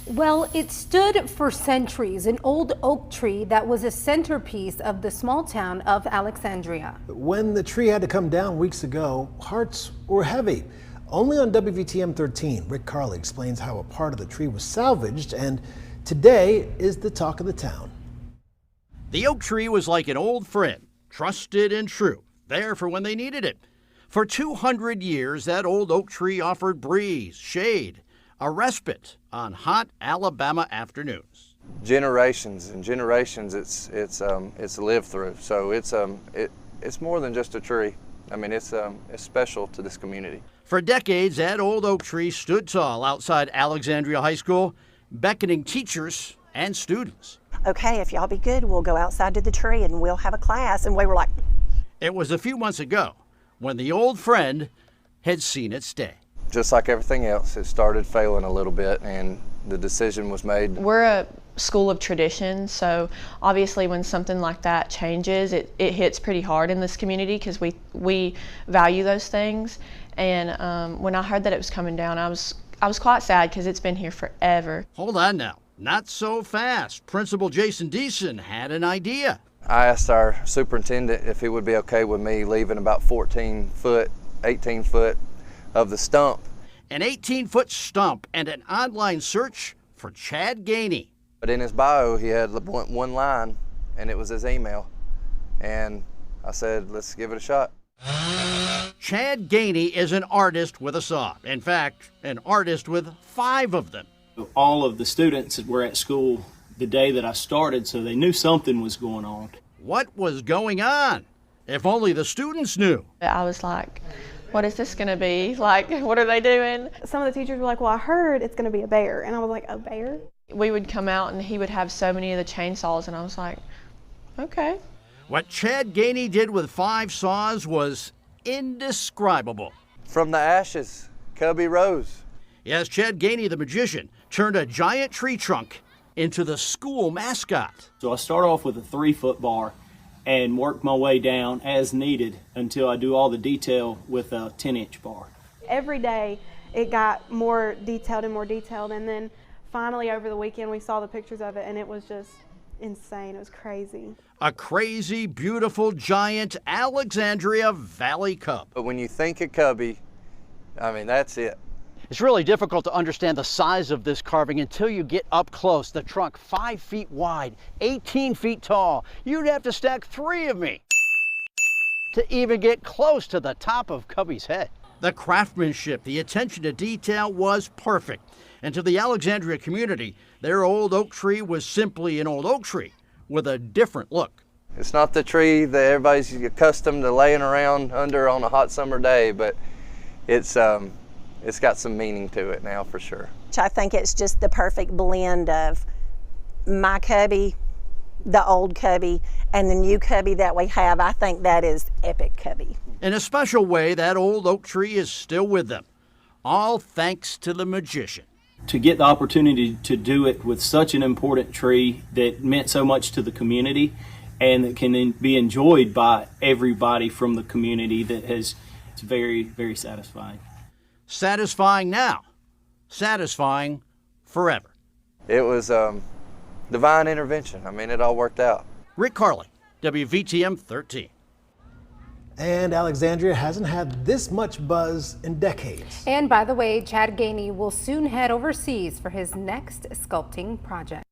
Well, it stood for centuries, an old oak tree that was a centerpiece of the small town of Alexandria. When the tree had to come down weeks ago, hearts were heavy. Only on WVTM 13, Rick Carly explains how a part of the tree was salvaged, and today is the talk of the town. The oak tree was like an old friend, trusted and true, there for when they needed it. For 200 years, that old oak tree offered breeze, shade, a respite on hot Alabama afternoons. Generations and generations, it's lived through. So it's more than just a tree. I mean, it's special to this community. For decades, that old oak tree stood tall outside Alexandria High School, beckoning teachers and students. Okay, if y'all be good, we'll go outside to the tree and we'll have a class. And we were like... It was a few months ago when the old friend had seen its day. Just like everything else, it started failing a little bit and the decision was made. We're a school of tradition, so obviously when something like that changes, it hits pretty hard in this community because we value those things. And when I heard that it was coming down, I was quite sad because it's been here forever. Hold on now, not so fast. Principal Jason Deason had an idea. I asked our superintendent if he would be okay with me leaving about 18 foot of the stump. An 18-foot stump and an online search for Chad Gainey. But in his bio, he had one line, and it was his email. And I said, let's give it a shot. Chad Gainey is an artist with a saw. In fact, an artist with 5 of them. All of the students that were at school the day that I started, so they knew something was going on. What was going on? If only the students knew. I was like, what is this going to be? Like, what are they doing? Some of the teachers were like, well, I heard it's going to be a bear. And I was like, a bear? We would come out and he would have so many of the chainsaws, and I was like, okay. What Chad Gainey did with 5 saws was indescribable. From the ashes, Cubby rose. Yes, Chad Gainey, the magician, turned a giant tree trunk into the school mascot. So I start off with a 3-foot bar and work my way down as needed until I do all the detail with a 10-inch bar. Every day it got more detailed, and then finally over the weekend we saw the pictures of it and it was just insane. It was crazy. A crazy, beautiful, giant Alexandria Valley Cub. But when you think of Cubby, I mean, that's it. It's really difficult to understand the size of this carving until you get up close. The trunk 5 feet wide, 18 feet tall. You'd have to stack 3 of me to even get close to the top of Cubby's head. The craftsmanship, the attention to detail was perfect. And to the Alexandria community, their old oak tree was simply an old oak tree with a different look. It's not the tree that everybody's accustomed to laying around under on a hot summer day, but it's got some meaning to it now for sure. I think it's just the perfect blend of my Cubby, the old Cubby, and the new Cubby that we have. I think that is epic Cubby. In a special way, that old oak tree is still with them, all thanks to the magician. To get the opportunity to do it with such an important tree that meant so much to the community and that can be enjoyed by everybody from the community, it's very, very satisfying. Satisfying now, satisfying forever. It was divine intervention. I mean, it all worked out. Rick Carly, WVTM 13. And Alexandria hasn't had this much buzz in decades. And by the way, Chad Gainey will soon head overseas for his next sculpting project.